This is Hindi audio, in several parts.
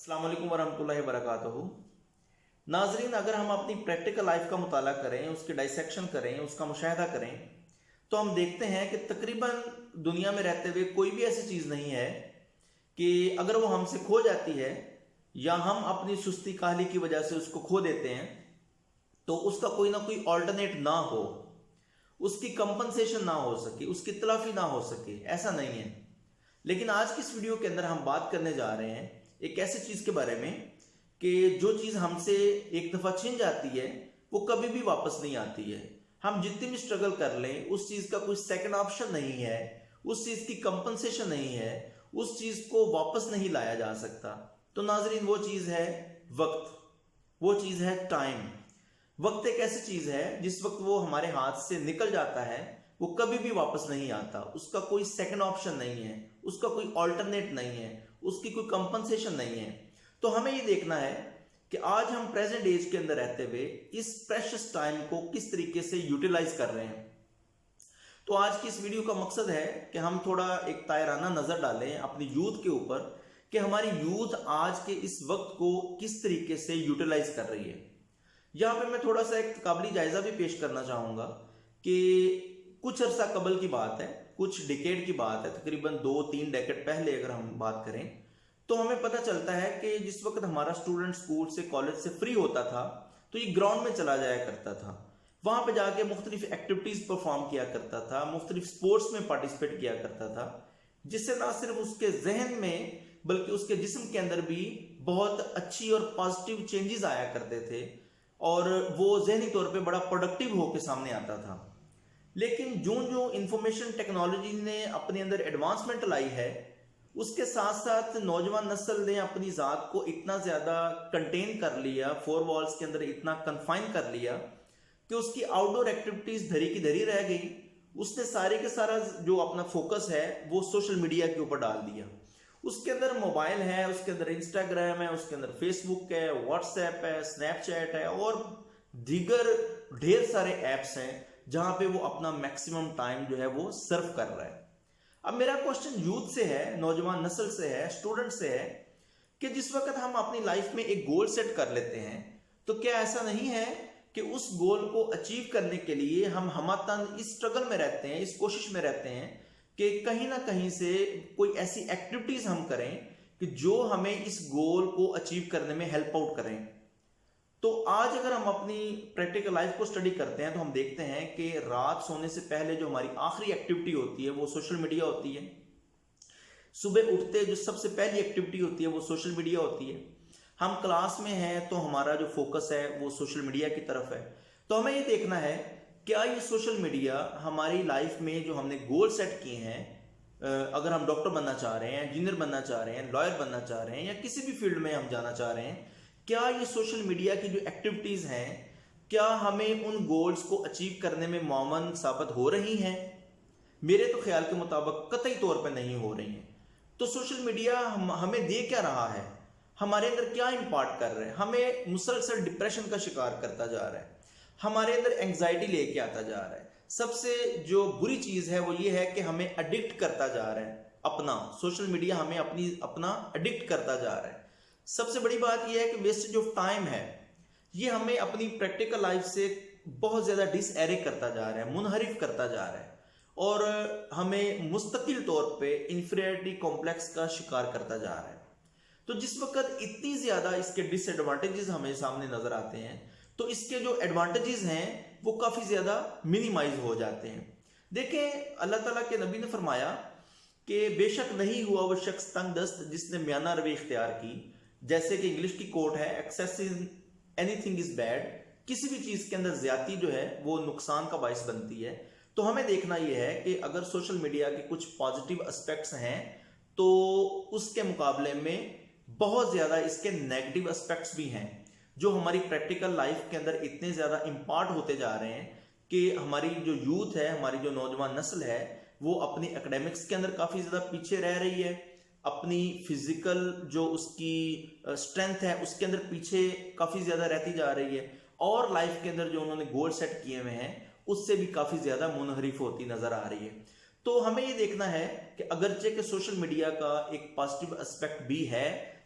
अस्सलाम वालेकुम वरहमतुल्लाहि वबरकातुहू। नाजरीन, अगर हम अपनी प्रैक्टिकल लाइफ का मुताला करें, उसके डाइसेक्शन करें, उसका मुशाहिदा करें, तो हम देखते हैं कि तकरीबन दुनिया में रहते हुए कोई भी ऐसी चीज़ नहीं है कि अगर वो हमसे खो जाती है या हम अपनी सुस्ती काहली की वजह से उसको खो देते हैं तो उसका कोई ना कोई ऑल्टरनेट ना हो, उसकी कंपनसेशन ना हो सके, उसकी तलाफी ना हो सके, ऐसा नहीं है। लेकिन आज की इस वीडियो के अंदर हम बात करने जा रहे हैं एक ऐसी चीज़ के बारे में कि जो चीज़ हमसे एक दफ़ा छिन जाती है वो कभी भी वापस नहीं आती है। हम जितनी भी स्ट्रगल कर लें, उस चीज़ का कोई सेकंड ऑप्शन नहीं है, उस चीज़ की कंपनसेशन नहीं है, उस चीज़ को वापस नहीं लाया जा सकता। तो नाजरीन, वो चीज़ है वक्त, वो चीज़ है टाइम। वक्त एक ऐसी चीज़ है जिस वक्त वो हमारे हाथ से निकल जाता है वो कभी भी वापस नहीं आता, उसका कोई सेकंड ऑप्शन नहीं है, उसका कोई ऑल्टरनेट नहीं है, उसकी कोई कंपनसेशन नहीं है। तो हमें ये देखना है कि आज हम प्रेजेंट एज के अंदर रहते हुए इस प्रेशियस टाइम को किस तरीके से यूटिलाइज कर रहे हैं। तो आज की इस वीडियो का मकसद है कि हम थोड़ा एक तायराना नजर डालें अपनी यूथ के ऊपर कि हमारी यूथ आज के इस वक्त को किस तरीके से यूटिलाइज कर रही है। यहां पे मैं थोड़ा सा एक काबिली जायजा भी पेश करना चाहूंगा कि कुछ अरसा कबल की बात है, कुछ डिकेड की बात है, तकरीबन 2-3 डेकेड पहले अगर हम बात करें तो हमें पता चलता है कि जिस वक्त हमारा स्टूडेंट स्कूल से कॉलेज से फ्री होता था तो ये ग्राउंड में चला जाया करता था, वहां पे जाके मुख्तलिफ एक्टिविटीज परफॉर्म किया करता था, मुख्तलिफ स्पोर्ट्स में पार्टिसिपेट किया करता था, जिससे ना सिर्फ उसके जहन में बल्कि उसके जिस्म के अंदर भी बहुत अच्छी और पॉजिटिव चेंजेस आया करते थे और वो जहनी तौर पे बड़ा प्रोडक्टिव होकर सामने आता था। लेकिन जो जो इंफॉर्मेशन टेक्नोलॉजी ने अपने अंदर एडवांसमेंट लाई है उसके साथ साथ नौजवान नस्ल ने अपनी ज़ात को इतना ज़्यादा कंटेन कर लिया, 4 वॉल्स के अंदर इतना कन्फाइन कर लिया कि उसकी आउटडोर एक्टिविटीज़ धरी की धरी रह गई। उसने सारे के सारा जो अपना फोकस है वो सोशल मीडिया के ऊपर डाल दिया। उसके अंदर मोबाइल है, उसके अंदर इंस्टाग्राम है, उसके अंदर फेसबुक है, व्हाट्सएप है, स्नैपचैट है और दीगर ढेर सारे ऐप्स हैं जहां पे वो अपना मैक्सिमम टाइम जो है वो सर्व कर रहा है। अब मेरा क्वेश्चन यूथ से है, नौजवान नस्ल से है, स्टूडेंट से है कि जिस वक्त हम अपनी लाइफ में एक गोल सेट कर लेते हैं तो क्या ऐसा नहीं है कि उस गोल को अचीव करने के लिए हम हमतन इस स्ट्रगल में रहते हैं, इस कोशिश में रहते हैं कि कहीं ना कहीं से कोई ऐसी एक्टिविटीज हम करें कि जो हमें इस गोल को अचीव करने में हेल्प आउट करें। तो आज अगर हम अपनी प्रैक्टिकल लाइफ को स्टडी करते हैं तो हम देखते हैं कि रात सोने से पहले जो हमारी आखिरी एक्टिविटी होती है वो सोशल मीडिया होती है। सुबह उठते जो सबसे पहली एक्टिविटी होती है वो सोशल मीडिया होती है। हम क्लास में हैं तो हमारा जो फोकस है वो सोशल मीडिया की तरफ है। तो हमें ये देखना है क्या ये सोशल मीडिया हमारी लाइफ में जो हमने गोल सेट किए हैं, अगर हम डॉक्टर बनना चाह रहे हैं, इंजीनियर बनना चाह रहे हैं, लॉयर बनना चाह रहे हैं या किसी भी फील्ड में हम जाना चाह रहे हैं, क्या ये सोशल मीडिया की जो एक्टिविटीज हैं क्या हमें उन गोल्स को अचीव करने में मुआवन साबित हो रही हैं? मेरे तो ख्याल के मुताबिक कतई तौर पे नहीं हो रही हैं। तो सोशल मीडिया हमें दे क्या रहा है, हमारे अंदर क्या इंपार्ट कर रहे हैं? हमें मुसलसल डिप्रेशन का शिकार करता जा रहा है, हमारे अंदर एंग्जाइटी लेके आता जा रहा है। सबसे जो बुरी चीज है वो ये है कि हमें एडिक्ट करता जा रहा है, अपना सोशल मीडिया हमें अपना एडिक्ट करता जा रहा है। सबसे बड़ी बात यह है कि वेस्टेज ऑफ टाइम है, ये हमें अपनी प्रैक्टिकल लाइफ से बहुत ज्यादा डिसएरे करता जा रहा है, मुनहरिफ करता जा रहा है और हमें मुस्तकिल तौर पे इंफीरियरिटी कॉम्प्लेक्स का शिकार करता जा रहा है। तो जिस वक्त इतनी ज्यादा इसके डिसएडवांटेजेस हमें सामने नजर आते हैं तो इसके जो एडवांटेजेस हैं वो काफी ज्यादा मिनिमाइज हो जाते हैं। देखें, अल्लाह ताला के नबी ने फरमाया कि बेशक नहीं हुआ वो शख्स तंग दस्त जिसने म्याना रवि इख्तियार की। जैसे कि इंग्लिश की कोट है, excess in anything is bad, किसी भी चीज के अंदर ज्यादती जो है वो नुकसान का बायस बनती है। तो हमें देखना यह है कि अगर सोशल मीडिया के कुछ पॉजिटिव एस्पेक्ट्स हैं तो उसके मुकाबले में बहुत ज्यादा इसके नेगेटिव एस्पेक्ट्स भी हैं जो हमारी प्रैक्टिकल लाइफ के अंदर इतने ज्यादा इंपार्ट होते जा रहे हैं कि हमारी जो यूथ है, हमारी जो नौजवान नस्ल है वो अपनी एकेडमिक्स के अंदर काफी ज्यादा पीछे रह रही है, अपनी फिजिकल जो उसकी स्ट्रेंथ है उसके अंदर पीछे काफी ज्यादा रहती जा रही है और लाइफ के अंदर जो उन्होंने गोल सेट किए हुए हैं उससे भी काफी ज्यादा मुनहरिफ होती नजर आ रही है। तो हमें ये देखना है कि अगरचे के सोशल मीडिया का एक पॉजिटिव एस्पेक्ट भी है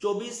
24